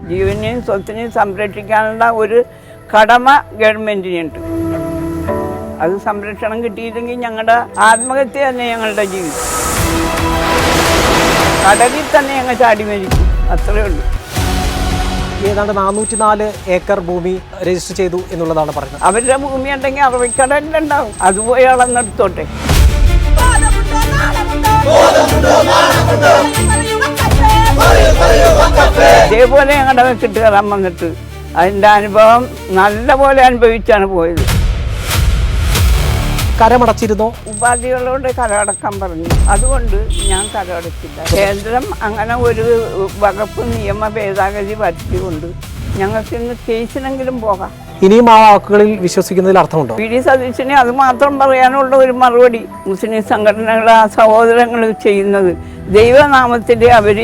ജീവനെയും സ്വത്തിനെയും സംരക്ഷിക്കാനുള്ള ഒരു കടമ ഗവൺമെൻറ്റിനുണ്ട്. അത് സംരക്ഷണം കിട്ടിയില്ലെങ്കിൽ ഞങ്ങളുടെ ആത്മഹത്യ തന്നെ ഞങ്ങളുടെ ജീവിതം. കടലിൽ തന്നെ ഞങ്ങൾ ചാടി മരിക്കും, അത്രയേ ഉള്ളൂ. ഏതാണ്ട് 404 ഏക്കർ ഭൂമി രജിസ്റ്റർ ചെയ്തു എന്നുള്ളതാണ് പറഞ്ഞത്. അവരുടെ ഭൂമി ഉണ്ടെങ്കിൽ അറബിക്കടലിലുണ്ടാവും, അത് പോയി അളന്നെടുത്തോട്ടെ. ഇതേപോലെ ഞങ്ങളുടെ വെക്കിട്ട് കയറാൻ വന്നിട്ട് അതിൻ്റെ അനുഭവം നല്ല പോലെ അനുഭവിച്ചാണ് പോയത്. കരമടച്ചിരുന്നോ? ഉപാധികളോട് കരമടക്കാൻ പറഞ്ഞു, അതുകൊണ്ട് ഞാൻ കരമടച്ചില്ല. കേന്ദ്രം അങ്ങനെ ഒരു വകുപ്പ് നിയമ ഭേദഗതി വരുത്തിക്കൊണ്ട് ഞങ്ങൾക്ക് ഇന്ന് കേസിനെങ്കിലും പോകാം. ഇനിയും ആ വാക്കുകളിൽ വിശ്വസിക്കുന്നതിൽ അർത്ഥമുണ്ടോ? പി ഡി സതീശന് അത് മാത്രം പറയാനുള്ള ഒരു മറുപടി, മുസ്ലിം സംഘടനകൾ ആ സഹോദരങ്ങൾ ചെയ്യുന്നത് ദൈവനാമത്തിൽ അവർ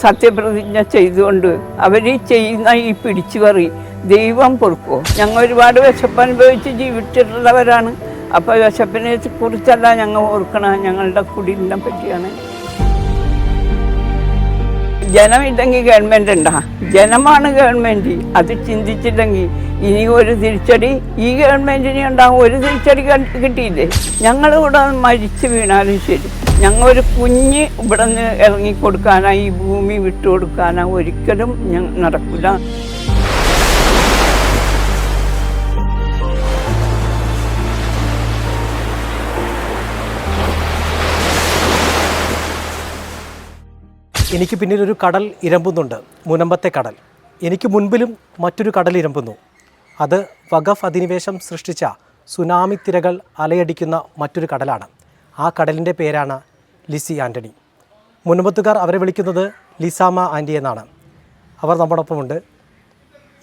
സത്യപ്രതിജ്ഞ ചെയ്തുകൊണ്ട് അവർ ചെയ്യുന്ന ഈ പിടിച്ചുപറി ദൈവം പൊറുക്കുമോ? ഞങ്ങൾ ഒരുപാട് വിശപ്പ് അനുഭവിച്ച് ജീവിച്ചിട്ടുള്ളവരാണ്. അപ്പോൾ വിശപ്പിനെ കുറിച്ചല്ല ഞങ്ങൾ ഓർക്കണം, ഞങ്ങളുടെ കുടിലിനെ പറ്റിയാണ്. ജനമില്ലെങ്കിൽ ഗവൺമെൻറ് ഉണ്ടാ, ജനമാണ് ഗവൺമെൻറ്. അത് ചിന്തിച്ചില്ലെങ്കിൽ ഇനി ഒരു തിരിച്ചടി ഈ ഗവൺമെൻറ്റിന് ഉണ്ടാകും. ഒരു തിരിച്ചടി കിട്ടിയില്ലേ? ഞങ്ങളിവിടെ മരിച്ചു വീണാലും ശരി, ഞങ്ങൾ ഒരു കുഞ്ഞ് ഇവിടെ നിന്ന് ഇറങ്ങിക്കൊടുക്കാനോ ഈ ഭൂമി വിട്ടുകൊടുക്കാനോ ഒരിക്കലും നടക്കില്ല. എനിക്ക് പിന്നിലൊരു കടൽ ഇരമ്പുന്നുണ്ട്, മുനമ്പത്തെ കടൽ. എനിക്ക് മുൻപിലും മറ്റൊരു കടൽ ഇരമ്പുന്നു. അത് വഖഫ് അധിനിവേശം സൃഷ്ടിച്ച സുനാമി തിരകൾ അലയടിക്കുന്ന മറ്റൊരു കടലാണ്. ആ കടലിൻ്റെ പേരാണ് ലിസി ആൻ്റണി. മുനമ്പത്തുകാർ അവരെ വിളിക്കുന്നത് ലിസാമ ആൻറ്റി എന്നാണ്. അവർ നമ്മോടൊപ്പമുണ്ട്.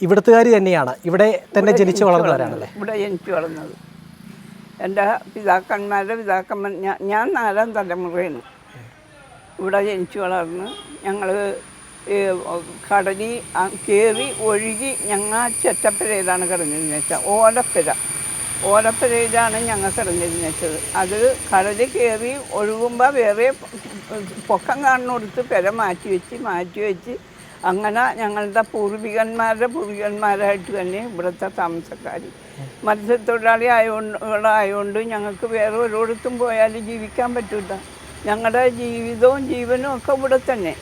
ഇവിടുത്തുകാരി തന്നെയാണ്, ഇവിടെ തന്നെ ജനിച്ചു വളർന്നവരാണല്ലേ? ഇവിടെ ജനിച്ചു വളർന്നത്. എൻ്റെ പിതാക്കന്മാരുടെ പിതാക്കന്മാർ, ഞാൻ 4ാം തലമുറയാണ് ഇവിടെ ജനിച്ചു വളർന്ന്. ഞങ്ങൾ കടലിൽ കയറി ഒഴുകി ഞങ്ങൾ ചെറ്റപ്പുരയിലാണ് കിടന്നിരുന്നത്. ഓലപ്പുരയിലാണ് ഞങ്ങൾ കിടന്നിരുന്നത്. അത് കടലിൽ കയറി ഒഴുകുമ്പോൾ വേറെ പൊക്കം കാണുന്നിടത്ത് പുര മാറ്റി വെച്ച് അങ്ങനെ ഞങ്ങളുടെ പൂർവികന്മാരായിട്ട് തന്നെ ഇവിടുത്തെ താമസക്കാർ. മത്സ്യത്തൊഴിലാളി ആയതുകൊണ്ട് ഞങ്ങൾക്ക് വേറെ ഒരിടത്തും പോയാൽ ജീവിക്കാൻ പറ്റില്ല. ഞങ്ങളുടെ ജീവിതവും ജീവനും ഒക്കെ ഇവിടെ തന്നെ.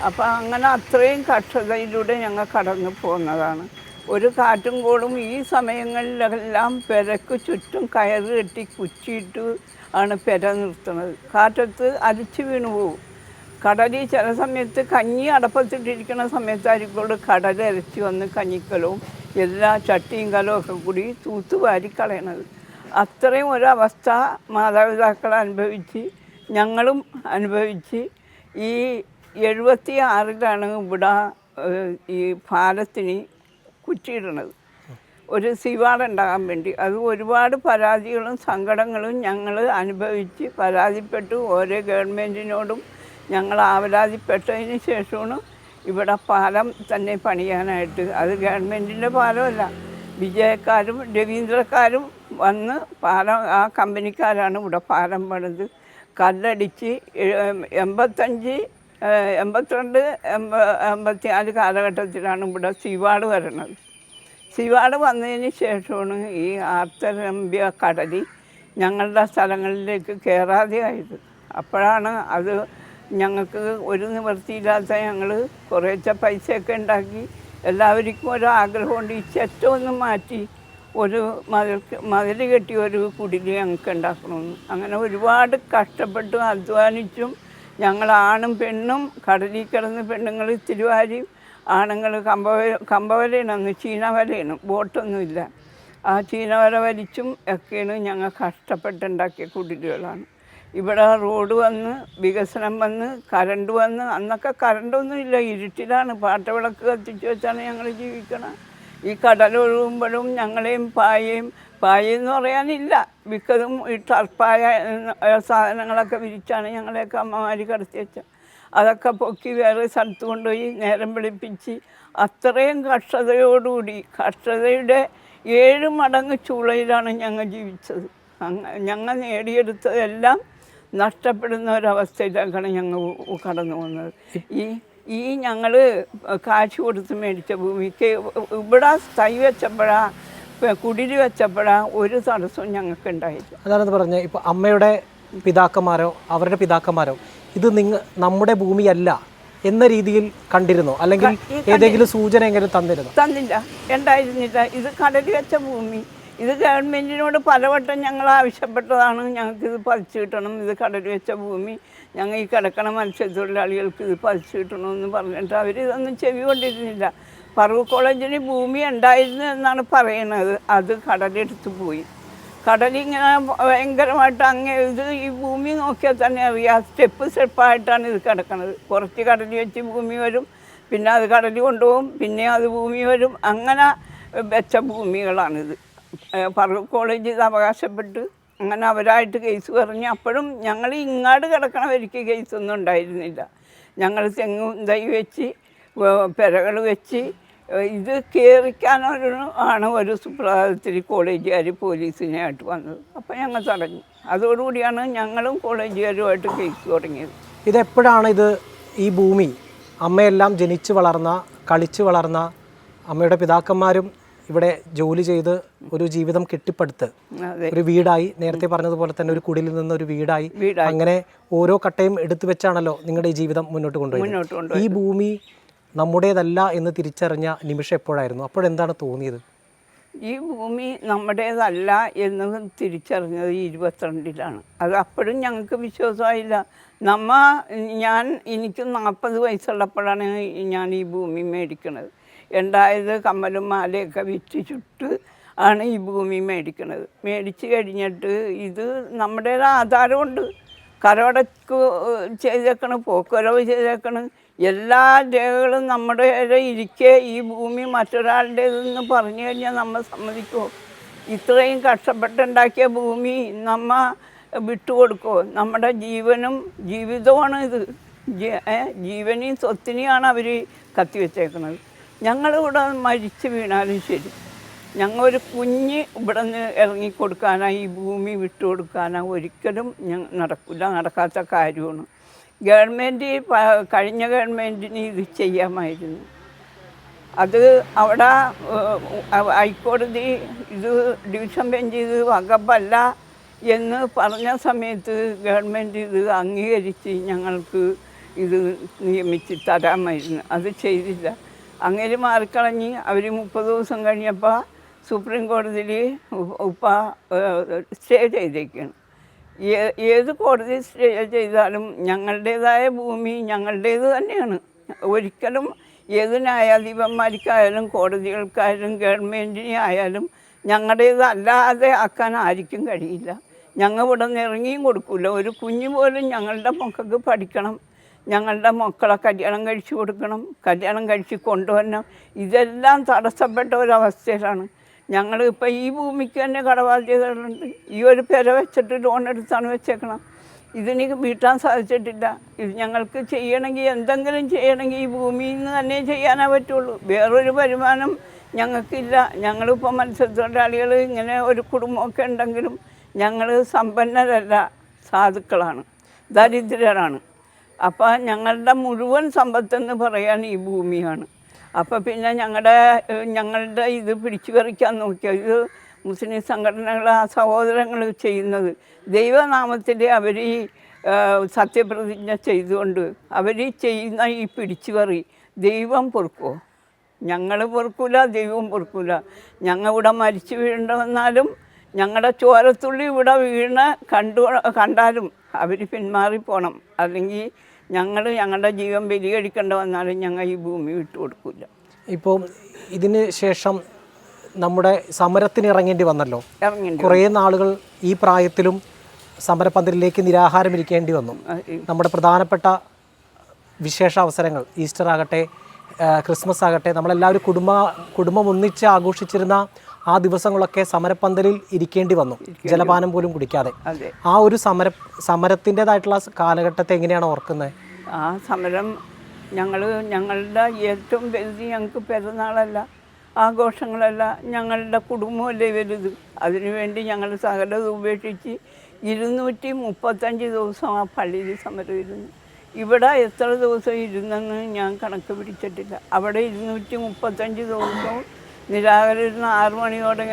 അപ്പം അങ്ങനെ അത്രയും കഷ്ടതയിലൂടെ ഞങ്ങൾ കടന്നു പോകുന്നതാണ്. ഒരു കാറ്റും കോളും ഈ സമയങ്ങളിലെല്ലാം പെരക്ക് ചുറ്റും കയറ് കെട്ടി കുച്ചിയിട്ട് ആണ് പെര നിർത്തുന്നത്. കാറ്റത്ത് അരിച്ചു വീണു പോകും. കടലിൽ ചില സമയത്ത് കഞ്ഞി അടപ്പത്തിട്ടിരിക്കുന്ന സമയത്തായിരിക്കും കടൽ അരച്ച് വന്ന് കഞ്ഞിക്കലവും എല്ലാ ചട്ടിയും കലവും ഒക്കെ കൂടി തൂത്തുവാരി കളയണത്. അത്രയും ഒരവസ്ഥ മാതാപിതാക്കൾ അനുഭവിച്ച് ഞങ്ങളും അനുഭവിച്ച് ഈ 76-ലാണ് ഇവിടെ ഈ പാലത്തിന് കുറ്റിയിടണത്, ഒരു സിവാടുണ്ടാകാൻ വേണ്ടി. അത് ഒരുപാട് പരാതികളും സങ്കടങ്ങളും ഞങ്ങൾ അനുഭവിച്ച് പരാതിപ്പെട്ടു. ഓരോ ഗവൺമെൻറ്റിനോടും ഞങ്ങൾ ആവലാതിപ്പെട്ടതിന് ശേഷമാണ് ഇവിടെ പാലം തന്നെ പണിയാനായിട്ട്. അത് ഗവൺമെൻറ്റിൻ്റെ പാലമല്ല, വിജയക്കാരും രവീന്ദ്രക്കാരും വന്ന് പാലം, ആ കമ്പനിക്കാരാണ് ഇവിടെ പാലം പണിത് കല്ലടിച്ച് 85, 82, 84 കാലഘട്ടത്തിലാണ് ഇവിടെ സിവാട് വരണത്. സിവാട് വന്നതിന് ശേഷമാണ് ഈ ആർത്തരമ്പ്യ കടൽ ഞങ്ങളുടെ സ്ഥലങ്ങളിലേക്ക് കയറാതെ ആയത്. അപ്പോഴാണ് അത് ഞങ്ങൾക്ക് ഒരു നിവൃത്തിയില്ലാത്ത ഞങ്ങൾ കുറേശ്ശെ പൈസയൊക്കെ ഉണ്ടാക്കി എല്ലാവർക്കും ഒരു ആഗ്രഹമുണ്ട് ഈ ചെറ്റമൊന്ന് മാറ്റി ഒരു മതിൽ കെട്ടി ഒരു കുടിൽ ഞങ്ങൾക്ക് ഉണ്ടാക്കണമെന്ന്. അങ്ങനെ ഒരുപാട് കഷ്ടപ്പെട്ടും അധ്വാനിച്ചും ഞങ്ങൾ ആണും പെണ്ണും കടലിൽ കിടന്ന് പെണ്ണുങ്ങൾ തിരുവാരിയും ആണുങ്ങൾ കമ്പവലയാണ്, അന്ന് ചീനവലയാണ്, ബോട്ടൊന്നുമില്ല. ആ ചീനവല വലിച്ചും ഒക്കെയാണ് ഞങ്ങൾ കഷ്ടപ്പെട്ടുണ്ടാക്കിയ കുടിലുകളാണ്. ഇവിടെ റോഡ് വന്ന് വികസനം വന്ന് കറണ്ട് വന്ന്, അന്നൊക്കെ കറണ്ടൊന്നുമില്ല, ഇരുട്ടിലാണ് പാട്ടവിളക്ക് കത്തിച്ച് വെച്ചാണ് ഞങ്ങൾ ജീവിക്കണം. ഈ കടലൊഴുകുമ്പോഴും ഞങ്ങളെയും പായെന്ന് പറയാനില്ല, മിക്കതും ഈ ടർപ്പായ സാധനങ്ങളൊക്കെ വിരിച്ചാണ് ഞങ്ങളെയൊക്കെ അമ്മമാർ കിടത്തി വെച്ചത്. അതൊക്കെ പൊക്കി വേറെ സ്ഥലത്ത് കൊണ്ടുപോയി നേരം വെളുപ്പിച്ച് അത്രയും കഷ്ടതയോടുകൂടി, കഷ്ടതയുടെ 7 മടങ്ങ് ചൂളയിലാണ് ഞങ്ങൾ ജീവിച്ചത്. ഞങ്ങൾ നേടിയെടുത്തതെല്ലാം നഷ്ടപ്പെടുന്ന ഒരവസ്ഥയിലേക്കാണ് ഞങ്ങൾ കടന്നു പോകുന്നത്. ഈ ഈ ഞങ്ങൾ കാശ് കൊടുത്ത് മേടിച്ച ഭൂമിക്ക് ഇവിടെ തൈ വെച്ചപ്പോഴാ കുടിൽ വെച്ചപ്പോഴാ ഒരു തടസ്സവും ഞങ്ങൾക്ക് ഉണ്ടായില്ല. അതാണെന്ന് പറഞ്ഞാൽ ഇപ്പോൾ അമ്മയുടെ പിതാക്കന്മാരോ അവരുടെ പിതാക്കന്മാരോ ഇത് നമ്മുടെ ഭൂമിയല്ല എന്ന രീതിയിൽ കണ്ടിരുന്നോ, അല്ലെങ്കിൽ ഏതെങ്കിലും സൂചന എങ്ങനെ തന്നില്ല, ഉണ്ടായിരുന്നില്ല. ഇത് കടൽ വെച്ച ഭൂമി. ഇത് ഗവൺമെൻറ്റിനോട് പലവട്ടം ഞങ്ങൾ ആവശ്യപ്പെട്ടതാണ്, ഞങ്ങൾക്കിത് പതിച്ചു കിട്ടണം, ഇത് കടൽ വെച്ച ഭൂമി, ഞങ്ങൾ ഈ കിടക്കണ മത്സ്യത്തൊഴിലാളികൾക്ക് ഇത് പതിച്ചു കിട്ടണമെന്ന് പറഞ്ഞിട്ട് അവരിതൊന്നും ചെവി കൊണ്ടിരുന്നില്ല. ഫറൂഖ് കോളേജിന് ഭൂമി ഉണ്ടായിരുന്നു എന്നാണ് പറയുന്നത്. അത് കടലെടുത്ത് പോയി. കടലിങ്ങനെ ഭയങ്കരമായിട്ട് ഇത് ഈ ഭൂമി നോക്കിയാൽ തന്നെ അറിയാം, സ്റ്റെപ്പായിട്ടാണ് ഇത് കിടക്കുന്നത്. കുറച്ച് കടൽ വെച്ച് ഭൂമി വരും, പിന്നെ അത് കടൽ കൊണ്ടുപോകും, പിന്നെ അത് ഭൂമി വരും. അങ്ങനെ വെച്ച ഭൂമികളാണിത്. ഫറൂഖ് കോളേജ് ഇത് അവകാശപ്പെട്ട് അങ്ങനെ അവരായിട്ട് കേസ് പറഞ്ഞ് അപ്പോഴും ഞങ്ങൾ ഇങ്ങാട് കിടക്കണവർക്ക് കേസൊന്നും ഉണ്ടായിരുന്നില്ല. ഞങ്ങൾ തെങ്ങും തൈ വെച്ച് പെരകൾ വെച്ച് ഇത് ആണ് ഒരു സുപ്രഭാതത്തിൽ കോളേജുകാർ പോലീസിനായിട്ട് വന്നത്. അപ്പോൾ ഞങ്ങൾ തടഞ്ഞു. അതോടുകൂടിയാണ് ഞങ്ങളും കോളേജുകാരുമായിട്ട് കേസ് തുടങ്ങിയത്. ഇതെപ്പോഴാണ് ഈ ഭൂമി അമ്മയെല്ലാം ജനിച്ച് വളർന്ന കളിച്ച് വളർന്ന അമ്മയുടെ പിതാക്കന്മാരും ഇവിടെ ജോലി ചെയ്ത് ഒരു ജീവിതം കെട്ടിപ്പടുത്ത് ഒരു വീടായി, നേരത്തെ പറഞ്ഞതുപോലെ തന്നെ ഒരു കുടിലിൽ നിന്ന് ഒരു വീടായി, അങ്ങനെ ഓരോ കട്ടയും എടുത്തു വെച്ചാണല്ലോ നിങ്ങളുടെ ഈ ജീവിതം മുന്നോട്ട് കൊണ്ടുപോയത്. ഈ ഭൂമി നമ്മുടേതല്ല എന്ന് തിരിച്ചറിഞ്ഞ നിമിഷം എപ്പോഴായിരുന്നു? അപ്പോഴെന്താണ് തോന്നിയത്? ഈ ഭൂമി നമ്മുടേതല്ല എന്ന് തിരിച്ചറിഞ്ഞത് 22-ലാണ്. അത് അപ്പോഴും ഞങ്ങൾക്ക് വിശ്വാസമായില്ല. എനിക്ക് 40 വയസ്സുള്ളപ്പോഴാണ് ഞാൻ ഈ ഭൂമി മേടിക്കുന്നത്. ഉണ്ടായത് കമ്മലും മാലയൊക്കെ വിറ്റ് ചുട്ട് ആണ് ഈ ഭൂമി മേടിക്കുന്നത്. മേടിച്ച് കഴിഞ്ഞിട്ട് ഇത് നമ്മുടെ ആധാരമുണ്ട്, കരമടക്ക് ചെയ്തേക്കണം, പോക്കുവരവ് ചെയ്തേക്കണം, എല്ലാ രേഖകളും നമ്മുടെ ഇരിക്കെ ഈ ഭൂമി മറ്റൊരാളുടേതെന്ന് പറഞ്ഞു കഴിഞ്ഞാൽ നമ്മൾ സമ്മതിക്കുമോ? ഇത്രയും കഷ്ടപ്പെട്ടുണ്ടാക്കിയ ഭൂമി വിട്ടുകൊടുക്കുമോ? നമ്മുടെ ജീവനും ജീവിതമാണ് ഇത്. ജീവനെയും സ്വത്തിനെയാണ് അവർ കത്തിവെച്ചേക്കുന്നത്. ഞങ്ങളിവിടെ മരിച്ചു വീണാലും ശരി, ഞങ്ങളൊരു കുഞ്ഞ് ഇവിടെ നിന്ന് ഇറങ്ങിക്കൊടുക്കാനോ ഈ ഭൂമി വിട്ടുകൊടുക്കാനോ ഒരിക്കലും നടക്കില്ല, നടക്കാത്ത കാര്യമാണ്. കഴിഞ്ഞ ഗവൺമെൻറ്റിന് ഇത് ചെയ്യാമായിരുന്നു. അത് അവിടെ ഹൈക്കോടതി ഇത് ഡിവിഷൻ ബെഞ്ച് ഇത് വകുപ്പല്ല എന്ന് പറഞ്ഞ സമയത്ത് ഗവൺമെൻറ് ഇത് അംഗീകരിച്ച് ഞങ്ങൾക്ക് ഇത് നിയമിച്ച് തരാമായിരുന്നു. അത് ചെയ്തില്ല. അങ്ങനെ മാറിക്കളഞ്ഞ് അവർ 30 ദിവസം കഴിഞ്ഞപ്പോൾ സുപ്രീം കോടതിയിൽ സ്റ്റേ ചെയ്തേക്കാണ്. ഏത് കോടതി സ്റ്റേ ചെയ്താലും ഞങ്ങളുടേതായ ഭൂമി ഞങ്ങളുടേത് തന്നെയാണ്. ഒരിക്കലും ഏത് ന്യായാധിപന്മാർക്കായാലും കോടതികൾക്കായാലും ഗവൺമെൻറ്റിനെ ആയാലും ഞങ്ങളുടേതല്ലാതെ ആക്കാൻ ആർക്കും കഴിയില്ല. ഞങ്ങൾ ഇവിടെ നിന്ന് ഇറങ്ങിയും കൊടുക്കില്ല. ഒരു കുഞ്ഞു പോലും ഞങ്ങളുടെ മക്കൾക്ക് പഠിക്കണം, ഞങ്ങളുടെ മക്കളെ കല്യാണം കഴിച്ചു കൊടുക്കണം, കല്യാണം കഴിച്ച് കൊണ്ടുവരണം, ഇതെല്ലാം തടസ്സപ്പെട്ട ഒരവസ്ഥയിലാണ് ഞങ്ങൾ. ഇപ്പോൾ ഈ ഭൂമിക്ക് തന്നെ കടബാധ്യതകളുണ്ട്. ഈ ഒരു പെര വെച്ചിട്ട് ലോൺ എടുത്താണ് വെച്ചേക്കണം. ഇതിന് വീട്ടാൻ സാധിച്ചിട്ടില്ല. ഇത് ഞങ്ങൾക്ക് ചെയ്യണമെങ്കിൽ എന്തെങ്കിലും ചെയ്യണമെങ്കിൽ ഈ ഭൂമിയിൽ നിന്ന് തന്നെ ചെയ്യാനേ പറ്റുള്ളൂ. വേറൊരു വരുമാനം ഞങ്ങൾക്കില്ല. ഞങ്ങളിപ്പോൾ മത്സ്യത്തൊഴിലാളികൾ ഇങ്ങനെ ഒരു കുടുംബമൊക്കെ ഉണ്ടെങ്കിലും ഞങ്ങൾ സമ്പന്നരല്ല, സാധുക്കളാണ്, ദരിദ്രരാണ്. അപ്പോൾ ഞങ്ങളുടെ മുഴുവൻ സമ്പത്തെന്ന് പറയാൻ ഈ ഭൂമിയാണ്. അപ്പോൾ പിന്നെ ഞങ്ങളുടെ ഇത് പിടിച്ചു പറിക്കാൻ നോക്കിയാൽ ഇത് മുസ്ലിം സംഘടനകൾ ആ സഹോദരങ്ങൾ ചെയ്യുന്നത് ദൈവനാമത്തിൽ അവർ ഈ സത്യപ്രതിജ്ഞ ചെയ്തുകൊണ്ട് അവർ ചെയ്യുന്ന ഈ പിടിച്ചുപറി ദൈവം പൊറുക്കുമോ? ഞങ്ങൾ പൊറുക്കൂല, ദൈവം പൊറുക്കൂല. ഞങ്ങൾ ഇവിടെ മരിച്ചു വീഴേണ്ടി ഞങ്ങളുടെ ചോരത്തുള്ളി ഇവിടെ കണ്ടാലും അവർ പിന്മാറിപ്പോണം. അല്ലെങ്കിൽ ഞങ്ങളുടെ ജീവൻ ബലികഴിക്കേണ്ടി വന്നാലും ഞങ്ങൾ ഈ ഭൂമി വിട്ടുകൊടുക്കില്ല. ഇപ്പോൾ ഇതിന് ശേഷം നമ്മുടെ സമരത്തിന് ഇറങ്ങേണ്ടി വന്നല്ലോ. കുറേ നാളുകൾ ഈ പ്രായത്തിലും സമരപന്തലിലേക്ക് നിരാഹാരം ഇരിക്കേണ്ടി വന്നു. നമ്മുടെ പ്രധാനപ്പെട്ട വിശേഷ അവസരങ്ങൾ, ഈസ്റ്റർ ആകട്ടെ, ക്രിസ്മസ് ആകട്ടെ, നമ്മളെല്ലാവരും കുടുംബം ഒന്നിച്ച് ആഘോഷിച്ചിരുന്ന ആ ദിവസങ്ങളൊക്കെ സമരപ്പന്തലിൽ ഇരിക്കേണ്ടി വന്നു, ജലപാനം പോലും കുടിക്കാതെ. ആ ഒരു സമരത്തിൻ്റെതായിട്ടുള്ള കാലഘട്ടത്തെ എങ്ങനെയാണ് ഓർക്കുന്നത്? ആ സമരം ഞങ്ങളുടെ ഏറ്റവും വലുത് ഞങ്ങൾക്ക് പെരുന്നാളല്ല, ആഘോഷങ്ങളല്ല, ഞങ്ങളുടെ കുടുംബമല്ലേ വലുത്. അതിനുവേണ്ടി ഞങ്ങൾ സകലത് ഉപേക്ഷിച്ച് 235 ദിവസം ആ പള്ളിയിൽ സമരം ഇരുന്നു. ഇവിടെ എത്ര ദിവസം ഇരുന്നെന്ന് ഞാൻ കണക്ക് പിടിച്ചിട്ടില്ല. അവിടെ 235 ദിവസവും നിരാകരിരുന്ന 6 മണിയോടെ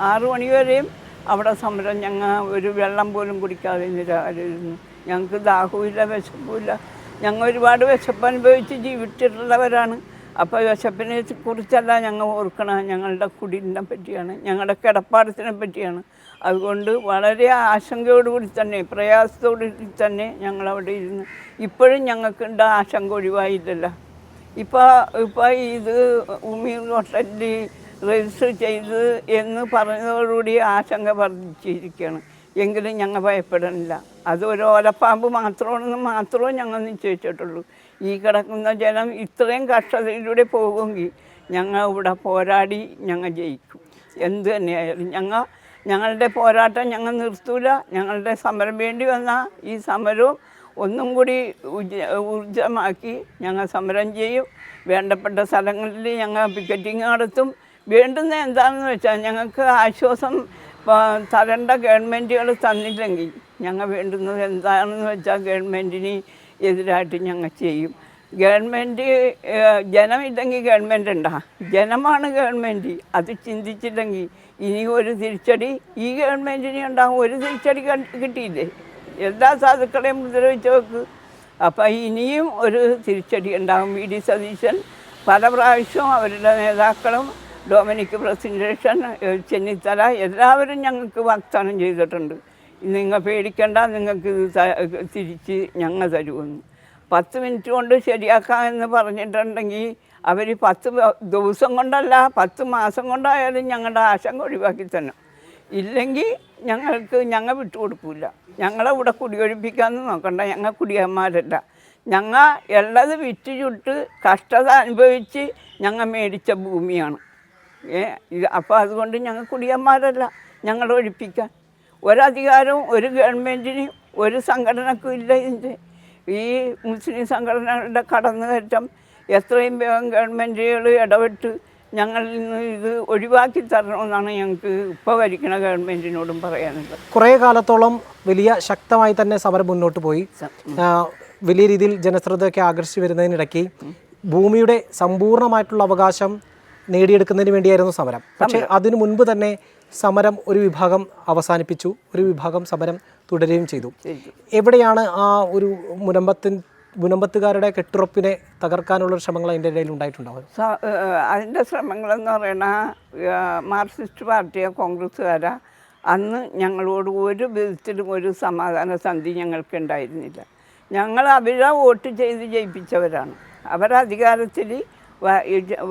6 മണി വരെയും അവിടെ സമരം. ഞങ്ങൾ ഒരു വെള്ളം പോലും കുടിക്കാതെ നിരാകരിരുന്നു. ഞങ്ങൾക്ക് ദാഹവുമില്ല, വിശപ്പുമില്ല. ഞങ്ങൾ ഒരുപാട് വിശപ്പ് അനുഭവിച്ച് ജീവിച്ചിട്ടുള്ളവരാണ്. അപ്പോൾ വിശപ്പിനെ കുറിച്ചല്ല ഞങ്ങൾ ഓർക്കണം, ഞങ്ങളുടെ കുടിലിനെ പറ്റിയാണ്, ഞങ്ങളുടെ കിടപ്പാടത്തിനെ പറ്റിയാണ്. അതുകൊണ്ട് വളരെ ആശങ്കയോടുകൂടി തന്നെ, പ്രയാസത്തോടുകൂടി തന്നെ ഞങ്ങളവിടെ ഇരുന്ന്. ഇപ്പോഴും ഞങ്ങൾക്കുണ്ട് ആശങ്ക, ഒഴിവായില്ലല്ലോ. ഇപ്പോൾ ഇത് ഉമി ഹോട്ടലിൽ രജിസ്റ്റർ ചെയ്ത് എന്ന് പറഞ്ഞതോടുകൂടി ആശങ്ക വർദ്ധിച്ചിരിക്കുകയാണ്. എങ്കിലും ഞങ്ങൾ ഭയപ്പെടണില്ല. അത് ഒരു ഓലപ്പാമ്പ് മാത്രമേ ഞങ്ങൾ നിശ്ചയിച്ചിട്ടുള്ളൂ. ഈ കിടക്കുന്ന ജനം ഇത്രയും കഷ്ടതയിലൂടെ പോകുമെങ്കിൽ ഞങ്ങൾ ഇവിടെ പോരാടി ഞങ്ങൾ ജയിക്കും. എന്ത് തന്നെയായാലും ഞങ്ങളുടെ പോരാട്ടം ഞങ്ങൾ നിർത്തൂല. ഞങ്ങളുടെ സമരം വേണ്ടി വന്നാൽ ഈ സമരവും ഒന്നും കൂടി ഊർജ്ജമാക്കി ഞങ്ങൾ സമരം ചെയ്യും. വേണ്ടപ്പെട്ട സ്ഥലങ്ങളിൽ ഞങ്ങൾ പിക്കറ്റിങ് നടത്തും. വേണ്ടുന്ന എന്താണെന്ന് വെച്ചാൽ ഞങ്ങൾക്ക് ആശ്വാസം തരേണ്ട ഗവൺമെൻറ്റുകൾ തന്നില്ലെങ്കിൽ ഞങ്ങൾ വേണ്ടുന്നത് എന്താണെന്ന് വെച്ചാൽ ഗവൺമെൻറ്റിന് എതിരായിട്ട് ഞങ്ങൾ ചെയ്യും. ഗവൺമെൻറ് ജനമില്ലെങ്കിൽ ഗവൺമെൻറ് ഉണ്ടാ, ജനമാണ് ഗവൺമെൻറ്. അത് ചിന്തിച്ചില്ലെങ്കിൽ ഇനി ഒരു തിരിച്ചടി ഈ ഗവൺമെൻറ്റിന് ഉണ്ടാകും. ഒരു തിരിച്ചടി കിട്ടിയില്ലേ, എല്ലാ സാധുക്കളെയും ഉപദ്രവിച്ച് വെക്ക്. അപ്പം ഇനിയും ഒരു തിരിച്ചടി ഉണ്ടാകും. വി ഡി സതീശൻ പല പ്രാവശ്യവും അവരുടെ നേതാക്കളും ഡൊമിനിക് പ്രസിഡേഷൻ, ചെന്നിത്തല എല്ലാവരും ഞങ്ങൾക്ക് വാഗ്ദാനം ചെയ്തിട്ടുണ്ട്. നിങ്ങൾ പേടിക്കേണ്ട, നിങ്ങൾക്ക് ഇത് തിരിച്ച് ഞങ്ങൾ തരുമെന്ന്. 10 മിനിറ്റ് കൊണ്ട് ശരിയാക്കാമെന്ന് പറഞ്ഞിട്ടുണ്ടെങ്കിൽ അവർ 10 ദിവസം കൊണ്ടല്ല 10 മാസം കൊണ്ടായാലും ഞങ്ങളുടെ ആശങ്ക ഒഴിവാക്കി തന്നെ. ഇല്ലെങ്കിൽ ഞങ്ങൾ വിട്ടുകൊടുക്കില്ല. ഞങ്ങളെ ഇവിടെ കുടിയൊഴിപ്പിക്കാമെന്ന് നോക്കണ്ട. ഞങ്ങൾ കുടിയന്മാരല്ല. ഞങ്ങൾ ഉള്ളത് വിറ്റ് ചുട്ട് കഷ്ടത അനുഭവിച്ച് ഞങ്ങൾ മേടിച്ച ഭൂമിയാണ്. അപ്പോൾ അതുകൊണ്ട് ഞങ്ങൾ കുടിയന്മാരല്ല. ഞങ്ങളെ ഒഴിപ്പിക്കാൻ ഒരധികാരവും ഒരു ഗവൺമെൻറ്റിനും ഒരു സംഘടനക്കും ഇല്ല. ഇതിൻ്റെ ഈ മുസ്ലിം സംഘടനകളുടെ കടന്നുകയറ്റം എത്രയും വേഗം ഗവൺമെൻറ്റുകൾ ഇടപെട്ട് ഞങ്ങളിൽ നിന്ന് ഇത് ഒഴിവാക്കി തരണമെന്നാണ് ഞങ്ങൾക്ക് ഇപ്പോൾ ഭരിക്കുന്ന ഗവൺമെൻറ്റിനോടും പറയാനുള്ളത്. കുറേ കാലത്തോളം വലിയ ശക്തമായി തന്നെ സമരം മുന്നോട്ട് പോയി. വലിയ രീതിയിൽ ജനശ്രദ്ധയൊക്കെ ആകർഷിച്ചു വരുന്നതിനിടയ്ക്ക് ഭൂമിയുടെ സമ്പൂർണ്ണമായിട്ടുള്ള അവകാശം നേടിയെടുക്കുന്നതിന് വേണ്ടിയായിരുന്നു സമരം. പക്ഷേ അതിനു മുൻപ് തന്നെ സമരം ഒരു വിഭാഗം അവസാനിപ്പിച്ചു, ഒരു വിഭാഗം സമരം തുടരുകയും ചെയ്തു. എവിടെയാണ് ആ ഒരു മുനമ്പത്തുകാരുടെ കെട്ടുറപ്പിനെ തകർക്കാനുള്ള ശ്രമങ്ങൾ അതിൻ്റെ ഇടയിൽ ഉണ്ടായിട്ടുണ്ടാവും? അതിൻ്റെ ശ്രമങ്ങളെന്ന് പറയുന്നത് മാർക്സിസ്റ്റ് പാർട്ടിയോ കോൺഗ്രസ്സുകാരാ അന്ന് ഞങ്ങളോട് ഒരു വിധത്തിലും ഒരു സമാധാന സന്ധി ഞങ്ങൾക്ക് ഉണ്ടായിരുന്നില്ല. ഞങ്ങൾ അവരെ വോട്ട് ചെയ്ത് ജയിപ്പിച്ചവരാണ്, അവരധികാരത്തിൽ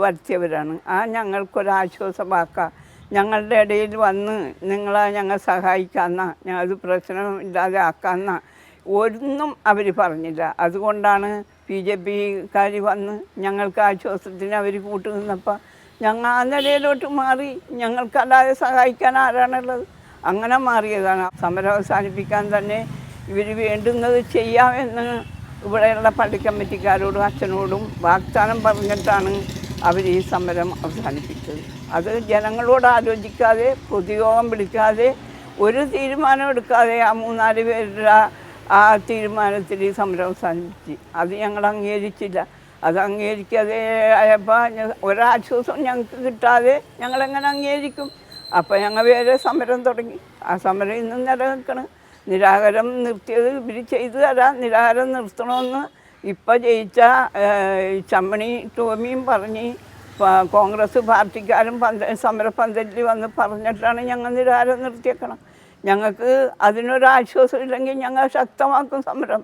വരുത്തിയവരാണ്. ഞങ്ങൾക്കൊരാശ്വാസമാക്കാം, ഞങ്ങളുടെ ഇടയിൽ വന്ന് ഞങ്ങൾ സഹായിക്കാമെന്ന അത് പ്രശ്നമില്ലാതെ ആക്കാമെന്ന ഒന്നും അവർ പറഞ്ഞില്ല. അതുകൊണ്ടാണ് BJPക്കാർ വന്ന് ഞങ്ങൾക്ക് ആശ്വാസത്തിന് അവർ കൂട്ടുനിന്നപ്പോൾ ഞങ്ങൾ ആ നിലയിലോട്ട് മാറി. ഞങ്ങൾക്കല്ലാതെ സഹായിക്കാൻ ആരാണുള്ളത്? അങ്ങനെ മാറിയതാണ്. സമരം അവസാനിപ്പിക്കാൻ തന്നെ ഇവർ വേണ്ടുന്നത് ചെയ്യാമെന്ന് ഇവിടെയുള്ള പള്ളി കമ്മിറ്റിക്കാരോടും അച്ഛനോടും വാഗ്ദാനം പറഞ്ഞിട്ടാണ് അവർ ഈ സമരം അവസാനിപ്പിച്ചത്. അത് ജനങ്ങളോട് ആലോചിക്കാതെ, പൊതുയോഗം വിളിക്കാതെ, ഒരു തീരുമാനം എടുക്കാതെ ആ 3-4 പേരുടെ ആ തീരുമാനത്തിൽ ഈ സമരം അവസാനിപ്പിച്ച്. അത് ഞങ്ങൾ അംഗീകരിച്ചില്ല. അത് അംഗീകരിക്കാതെ ആയപ്പോൾ ഒരാശ്വാസം ഞങ്ങൾക്ക് കിട്ടാതെ ഞങ്ങളെങ്ങനെ അംഗീകരിക്കും? അപ്പോൾ ഞങ്ങൾ വേറെ സമരം തുടങ്ങി. ആ സമരം ഇന്നും നിലനിൽക്കണം. നിരാഹാരം നിർത്തിയത് ഇവർ ചെയ്തു തരാം. നിരാഹാരം നിർത്തണമെന്ന് ഇപ്പോൾ ജയിച്ച ചമ്മണി ടോമിയും പറഞ്ഞ് കോൺഗ്രസ് പാർട്ടിക്കാരും സമരപന്തലിൽ വന്ന് പറഞ്ഞിട്ടാണ് ഞങ്ങൾ നിരാഹാരം നിർത്തിയേക്കണം. ഞങ്ങൾക്ക് അതിനൊരാശ്വാസം ഇല്ലെങ്കിൽ ഞങ്ങൾ ശക്തമാക്കും സമരം,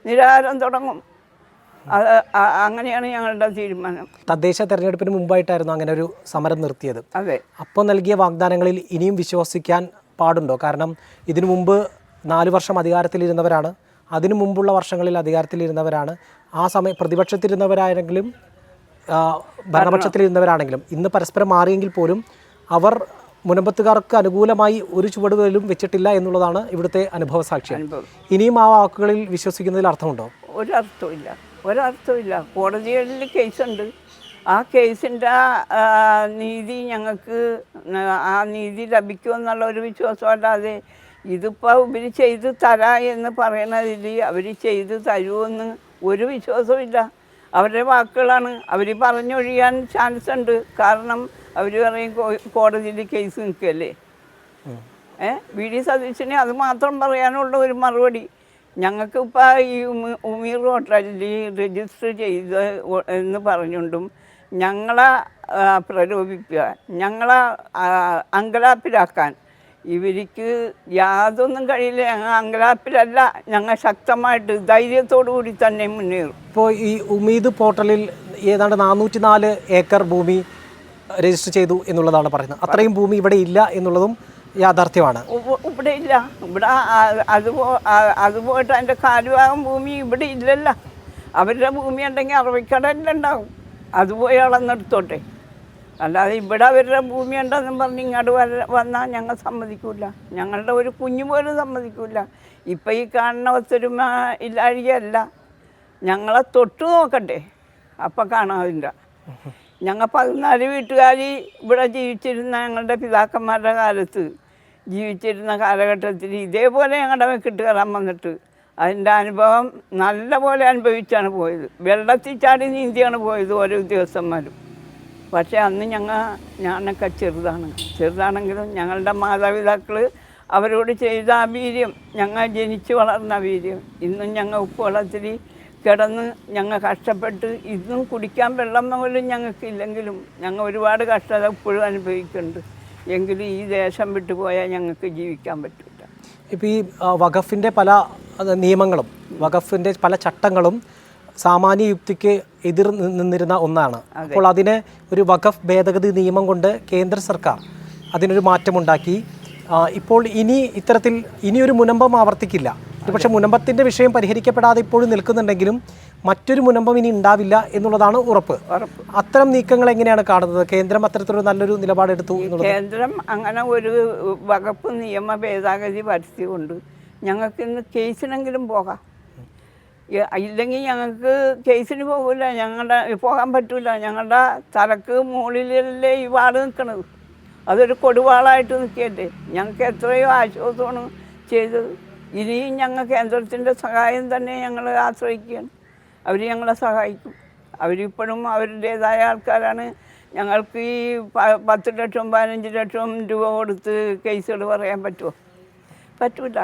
നിരാഹാരം തുടങ്ങും. അത് അങ്ങനെയാണ് ഞങ്ങളുടെ തീരുമാനം. തദ്ദേശ തെരഞ്ഞെടുപ്പിന് മുമ്പായിട്ടായിരുന്നു അങ്ങനെ ഒരു സമരം നിർത്തിയത്. അതെ. അപ്പോൾ നൽകിയ വാഗ്ദാനങ്ങളിൽ ഇനിയും വിശ്വസിക്കാൻ പാടുണ്ടോ? കാരണം ഇതിനു മുമ്പ് 4 വർഷം അധികാരത്തിലിരുന്നവരാണ്, അതിനു മുമ്പുള്ള വർഷങ്ങളിൽ അധികാരത്തിലിരുന്നവരാണ്. ആ സമയം പ്രതിപക്ഷത്തിരുന്നവരാണെങ്കിലും ഭരണപക്ഷത്തിലിരുന്നവരാണെങ്കിലും ഇന്ന് പരസ്പരം മാറിയെങ്കിൽ പോലും അവർ മുനമ്പത്തുകാർക്ക് അനുകൂലമായി ഒരു ചുവടുകളിലും വെച്ചിട്ടില്ല എന്നുള്ളതാണ് ഇവിടുത്തെ അനുഭവ സാക്ഷ്യം. ഇനിയും ആ വാക്കുകളിൽ വിശ്വസിക്കുന്നതിൽ അർത്ഥമുണ്ടോ? ഒരർത്ഥമില്ല. കോടതികളിൽ കേസുണ്ട്. ആ കേസിൻ്റെ നീതി ഞങ്ങൾക്ക് ആ നീതി ലഭിക്കുമെന്നുള്ള ഒരു വിശ്വാസമല്ലാതെ ഇതിപ്പോൾ ഇവർ ചെയ്ത് തരാം എന്ന് പറയണതിൽ അവർ ചെയ്ത് തരുമെന്ന് ഒരു വിശ്വാസവും ഇല്ല. അവരുടെ വാക്കുകളാണ്. അവർ പറഞ്ഞൊഴിയാൻ ചാൻസ് ഉണ്ട്. കാരണം അവർ പറയും കോടതിയിൽ കേസ് നിൽക്കുകയല്ലേ. വി ഡി സതീശന് അത് മാത്രം പറയാനുള്ള ഒരു മറുപടി. ഞങ്ങൾക്കിപ്പോൾ ഈ ഉമീർ ഹോട്ടലിൽ രജിസ്റ്റർ ചെയ്ത് എന്ന് പറഞ്ഞുകൊണ്ടും ഞങ്ങളെ പ്രലോഭിപ്പിക്കുക, ഞങ്ങളെ അങ്കലാപ്പിലാക്കാൻ ഇവർക്ക് യാതൊന്നും കഴിയില്ല. ഞങ്ങൾ അങ്കലാപ്പിലല്ല, ഞങ്ങൾ ശക്തമായിട്ട് ധൈര്യത്തോടു കൂടി തന്നെ മുന്നേറും. ഇപ്പോൾ ഈ ഉമീദ് പോർട്ടലിൽ ഏതാണ്ട് 404 ഏക്കർ ഭൂമി രജിസ്റ്റർ ചെയ്തു എന്നുള്ളതാണ് പറയുന്നത്. അത്രയും ഭൂമി ഇവിടെ ഇല്ല എന്നുള്ളതും യാഥാർത്ഥ്യമാണ്. ഇവിടെ ഇല്ല. ഇവിടെ അതുപോയിട്ട് അതിൻ്റെ കാലുഭാഗം ഭൂമി ഇവിടെ ഇല്ലല്ലോ. അവരുടെ ഭൂമി ഉണ്ടെങ്കിൽ അറബിക്കടലിലുണ്ടാവും. അതുപോയി അളന്നെടുത്തോട്ടെ. അല്ലാതെ ഇവിടെ അവരുടെ ഭൂമി ഉണ്ടെന്നും പറഞ്ഞ് ഇങ്ങോട്ട് വന്നാൽ ഞങ്ങൾ സമ്മതിക്കില്ല. ഞങ്ങളുടെ ഒരു കുഞ്ഞു പോലും സമ്മതിക്കില്ല. ഇപ്പം ഈ കാണുന്ന ഒത്തൊരുമ ഇല്ലാഴികയല്ല. ഞങ്ങളെ തൊട്ട് നോക്കട്ടെ, അപ്പം കാണാതില്ല. ഞങ്ങൾ 14 വീട്ടുകാർ ഇവിടെ ജീവിച്ചിരുന്ന ഞങ്ങളുടെ പിതാക്കന്മാരുടെ കാലത്ത് ജീവിച്ചിരുന്ന കാലഘട്ടത്തിൽ ഇതേപോലെ ഞങ്ങളുടെ വെക്കിട്ട് കയറാൻ വന്നിട്ട് അതിൻ്റെ അനുഭവം നല്ല പോലെ അനുഭവിച്ചാണ് പോയത്. വെള്ളത്തിൽ ചാടി നീന്തിയാണ് പോയത് ഓരോ ഉദ്യോഗസ്ഥന്മാരും. പക്ഷേ അന്ന് ഞാനൊക്കെ ചെറുതാണെങ്കിലും ഞങ്ങളുടെ മാതാപിതാക്കൾ അവരോട് ചെയ്ത ആ വീര്യം, ഞങ്ങൾ ജനിച്ച് വളർന്ന വീര്യം ഇന്നും ഞങ്ങൾ ഉപ്പുവെള്ളത്തിൽ കിടന്ന് ഞങ്ങൾ കഷ്ടപ്പെട്ട് ഇന്നും കുടിക്കാൻ വെള്ളം പോലും ഞങ്ങൾക്കില്ലെങ്കിലും ഞങ്ങൾ ഒരുപാട് കഷ്ടത ഇപ്പോഴും അനുഭവിക്കുന്നുണ്ട്. എങ്കിലും ഈ ദേശം വിട്ടുപോയാൽ ഞങ്ങൾക്ക് ജീവിക്കാൻ പറ്റില്ല. ഇപ്പോൾ ഈ വഖഫിൻ്റെ പല നിയമങ്ങളും വഖഫിൻ്റെ പല ചട്ടങ്ങളും സാമാന്യ യുക്തിക്ക് എതിർ നിന്നിരുന്ന ഒന്നാണ്. അപ്പോൾ അതിന് ഒരു വഖഫ് ഭേദഗതി നിയമം കൊണ്ട് കേന്ദ്ര സർക്കാർ അതിനൊരു മാറ്റമുണ്ടാക്കി. ഇപ്പോൾ ഇത്തരത്തിൽ ഇനിയൊരു മുനമ്പം ആവർത്തിക്കില്ല. പക്ഷേ മുനമ്പത്തിൻ്റെ വിഷയം പരിഹരിക്കപ്പെടാതെ ഇപ്പോഴും നിൽക്കുന്നുണ്ടെങ്കിലും മറ്റൊരു മുനമ്പം ഇനി ഉണ്ടാവില്ല എന്നുള്ളതാണ് ഉറപ്പ്. അത്തരം നീക്കങ്ങൾ എങ്ങനെയാണ് കാണുന്നത്? കേന്ദ്രം അത്തരത്തിലൊരു നല്ലൊരു നിലപാടെടുത്തു. കേന്ദ്രം അങ്ങനെ ഒരു വകുപ്പ് നിയമ ഭേദഗതി വരുത്തിക്കൊണ്ട് ഞങ്ങൾക്ക് ഇന്ന് കേസിനെങ്കിലും പോകാം. ഇല്ലെങ്കിൽ ഞങ്ങൾക്ക് കേസിന് പോകില്ല, പോകാൻ പറ്റില്ല. ഞങ്ങളുടെ തലക്ക് മുകളിലല്ലേ ഈ വാട് നിൽക്കണത്. അതൊരു കൊടുവാളായിട്ട് നിൽക്കുകയല്ലേ. ഞങ്ങൾക്ക് എത്രയോ ആശ്വാസമാണ് ചെയ്തത്. ഇനിയും ഞങ്ങൾ കേന്ദ്രത്തിൻ്റെ സഹായം തന്നെ ഞങ്ങൾ ആശ്രയിക്കുകയാണ്. അവർ ഞങ്ങളെ സഹായിക്കും. അവരിപ്പോഴും അവരുടേതായ ആൾക്കാരാണ്. ഞങ്ങൾക്ക് ഈ 10 ലക്ഷം 15 ലക്ഷം രൂപ കൊടുത്ത് കേസുകൾ പറയാൻ പറ്റുമോ? പറ്റില്ല.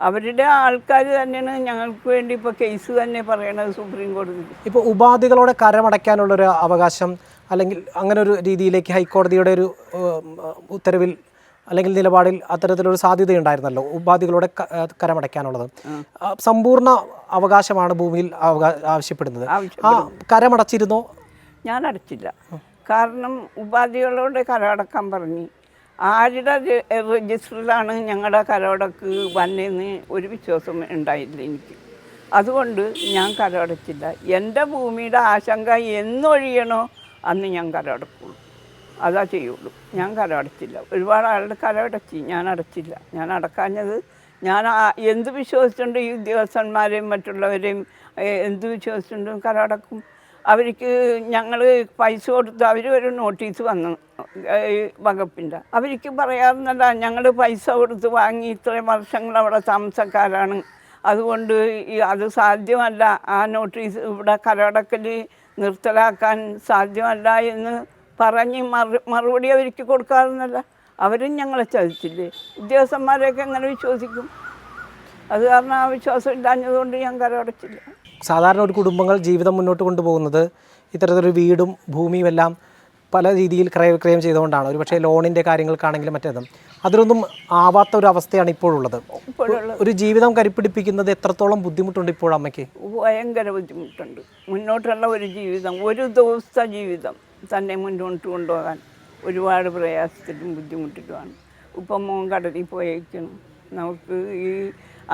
അവരുടെ ആൾക്കാർ തന്നെയാണ് ഞങ്ങൾക്ക് വേണ്ടി ഇപ്പോൾ കേസ് തന്നെ പറയണത് സുപ്രീം കോടതി. ഇപ്പോൾ ഉപാധികളോടെ കരമടയ്ക്കാനുള്ളൊരു അവകാശം അല്ലെങ്കിൽ അങ്ങനെ ഒരു രീതിയിലേക്ക് ഹൈക്കോടതിയുടെ ഒരു ഉത്തരവിൽ അല്ലെങ്കിൽ നിലപാടിൽ അത്തരത്തിലൊരു സാധ്യതയുണ്ടായിരുന്നല്ലോ, ഉപാധികളോടെ കരമടയ്ക്കാനുള്ളത്. സമ്പൂർണ്ണ അവകാശമാണ് ഭൂമിയിൽ ആവശ്യപ്പെടുന്നത്. ആ കരമടച്ചിരുന്നോ? ഞാൻ അടച്ചില്ല. കാരണം ഉപാധികളോടെ കരമടക്കാൻ പറഞ്ഞ് ആരുടെ രജിസ്റ്ററിലാണ് ഞങ്ങളുടെ കരമടക്ക് വന്നതെന്ന് ഒരു വിശ്വാസം ഉണ്ടായില്ല എനിക്ക്. അതുകൊണ്ട് ഞാൻ കരമടച്ചില്ല. എൻ്റെ ഭൂമിയുടെ ആശങ്ക എന്നൊഴിയണോ അന്ന് ഞാൻ കരമടക്കുള്ളൂ. അതാ ചെയ്യുള്ളൂ. ഞാൻ കരമടച്ചില്ല. ഒരുപാട് ആളുടെ കരമടച്ച് ഞാൻ അടച്ചില്ല. ഞാൻ അടക്കാഞ്ഞത് ഞാൻ എന്ത് വിശ്വസിച്ചുകൊണ്ട് ഈ ഉദ്യോഗസ്ഥന്മാരെയും മറ്റുള്ളവരെയും എന്ത് വിശ്വസിച്ചുകൊണ്ടും കരമടക്കും. അവർക്ക് ഞങ്ങൾ പൈസ കൊടുത്ത് അവർ ഒരു നോട്ടീസ് വന്നു വകുപ്പിൻ്റെ. അവർക്ക് പറയാറുന്നല്ല, ഞങ്ങൾ പൈസ കൊടുത്ത് വാങ്ങി ഇത്രയും വർഷങ്ങൾ അവിടെ താമസക്കാരാണ്, അതുകൊണ്ട് അത് സാധ്യമല്ല, ആ നോട്ടീസ് ഇവിടെ കരമടക്കൽ നിർത്തലാക്കാൻ സാധ്യമല്ല എന്ന് പറഞ്ഞ് മറുപടി അവർക്ക് കൊടുക്കാറുന്നല്ല. അവരും ഞങ്ങളെ ചതിച്ചില്ലേ. ഉദ്യോഗസ്ഥന്മാരെയൊക്കെ എങ്ങനെ വിശ്വസിക്കും? അത് കാരണം ആ വിശ്വാസം ഇല്ലാഞ്ഞതുകൊണ്ട് ഞാൻ കരമടച്ചില്ല. സാധാരണ ഒരു കുടുംബങ്ങൾ ജീവിതം മുന്നോട്ട് കൊണ്ടുപോകുന്നത് ഇത്തരത്തിലൊരു വീടും ഭൂമിയും എല്ലാം പല രീതിയിൽ ക്രയം ചെയ്തുകൊണ്ടാണ്. ഒരു പക്ഷേ ലോണിൻ്റെ കാര്യങ്ങൾക്കാണെങ്കിലും മറ്റേതും അതിലൊന്നും ആവാത്ത ഒരു അവസ്ഥയാണ് ഇപ്പോഴുള്ളത്. ഒരു ജീവിതം കരിപ്പിടിപ്പിക്കുന്നത് എത്രത്തോളം ബുദ്ധിമുട്ടുണ്ട് ഇപ്പോൾ അമ്മയ്ക്ക്? ഭയങ്കര ബുദ്ധിമുട്ടുണ്ട്. മുന്നോട്ടുള്ള ഒരു ജീവിതം, ഒരു ദിവസത്തെ ജീവിതം തന്നെ മുന്നോട്ട് കൊണ്ടുപോകാൻ ഒരുപാട് പ്രയാസത്തിലും ബുദ്ധിമുട്ടിലുമാണ്. ഇപ്പം മോൻ കടലിൽ പോയേക്കണം. നമുക്ക് ഈ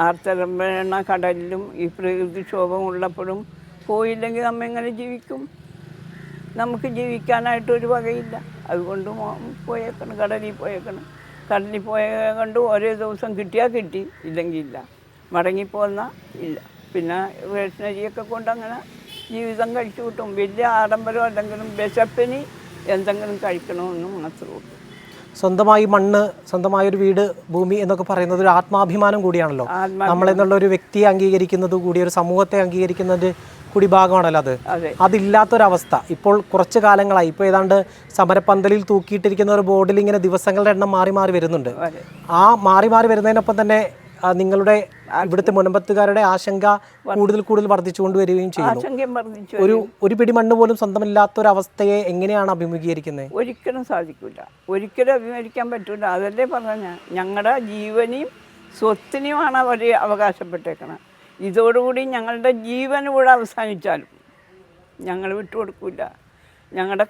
ആർത്തരമ്പണ കടലിലും ഈ പ്രകൃതിക്ഷോഭം ഉള്ളപ്പോഴും പോയില്ലെങ്കിൽ നമ്മ എങ്ങനെ ജീവിക്കും? നമുക്ക് ജീവിക്കാനായിട്ടൊരു വകയില്ല. അതുകൊണ്ട് പോയേക്കണം, കടലിൽ പോയേക്കണം. കടലിൽ പോയ കൊണ്ട് ഓരോ ദിവസം കിട്ടിയാൽ കിട്ടി, ഇല്ലെങ്കിൽ ഇല്ല. മടങ്ങിപ്പോന്നാൽ ഇല്ല. പിന്നെ റേഷനരിയൊക്കെ കൊണ്ട് അങ്ങനെ ജീവിതം കഴിച്ചു കിട്ടും. വലിയ ആഡംബരം അല്ലെങ്കിലും വിശപ്പിന് എന്തെങ്കിലും കഴിക്കണമെന്ന് മാത്രമേ ഉള്ളൂ. സ്വന്തമായി മണ്ണ്, സ്വന്തമായൊരു വീട്, ഭൂമി എന്നൊക്കെ പറയുന്നത് ഒരു ആത്മാഭിമാനം കൂടിയാണല്ലോ. നമ്മളെന്നുള്ള ഒരു വ്യക്തിയെ അംഗീകരിക്കുന്നത് കൂടി, ഒരു സമൂഹത്തെ അംഗീകരിക്കുന്നതിൻ്റെ കുടിഭാഗമാണല്ലോ അത്. അതെ. അതില്ലാത്തൊരവസ്ഥ ഇപ്പോൾ കുറച്ച് കാലങ്ങളായി. ഇപ്പോൾ ഏതാണ്ട് സമരപ്പന്തലിൽ തൂക്കിയിട്ടിരിക്കുന്ന ഒരു ബോർഡിൽ ഇങ്ങനെ ദിവസങ്ങളുടെ എണ്ണം മാറി മാറി വരുന്നുണ്ട്. ആ മാറി മാറി വരുന്നതിനൊപ്പം തന്നെ നിങ്ങളുടെ ഇവിടുത്തെ മുനമ്പത്തുകാരുടെ ആശങ്ക കൂടുതൽ കൂടുതൽ വർദ്ധിച്ചുകൊണ്ട് വരികയും ചെയ്യുന്നു. ഒരു പിടി മണ്ണ് പോലും സ്വന്തമില്ലാത്തൊരവസ്ഥയെ എങ്ങനെയാണ് അഭിമുഖീകരിക്കുന്നത്? ഒരിക്കലും സാധിക്കില്ല, ഒരിക്കലും അഭിമുഖീകരിക്കാൻ പറ്റില്ല. അതല്ലേ പറഞ്ഞ ഞങ്ങളുടെ ജീവനെയും സ്വത്തിനെയുമാണ് അവർ അവകാശപ്പെട്ടേക്കണം. ഇതോടുകൂടി ഞങ്ങളുടെ ജീവൻ ഇവിടെ അവസാനിച്ചാലും ഞങ്ങൾ വിട്ടുകൊടുക്കില്ല. ഞങ്ങളുടെ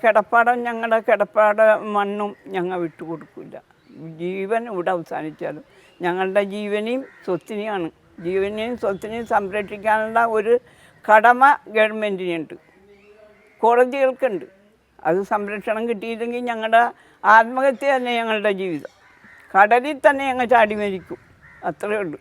കിടപ്പാട മണ്ണും ഞങ്ങൾ വിട്ടുകൊടുക്കില്ല. ജീവൻ ഇവിടെ അവസാനിച്ചാലും ഞങ്ങളുടെ ജീവനെയും സ്വത്തിനെയാണ്. ജീവനെയും സ്വത്തിനെയും സംരക്ഷിക്കാനുള്ള ഒരു കടമ ഗവൺമെൻറ്റിനുണ്ട്, കോടതികൾക്കുണ്ട്. അത് സംരക്ഷണം കിട്ടിയില്ലെങ്കിൽ ഞങ്ങളുടെ ആത്മഹത്യ തന്നെ ഞങ്ങളുടെ ജീവിതം. കടലിൽ തന്നെ ഞങ്ങൾ ചാടി മരിക്കും, അത്രയേ ഉള്ളൂ.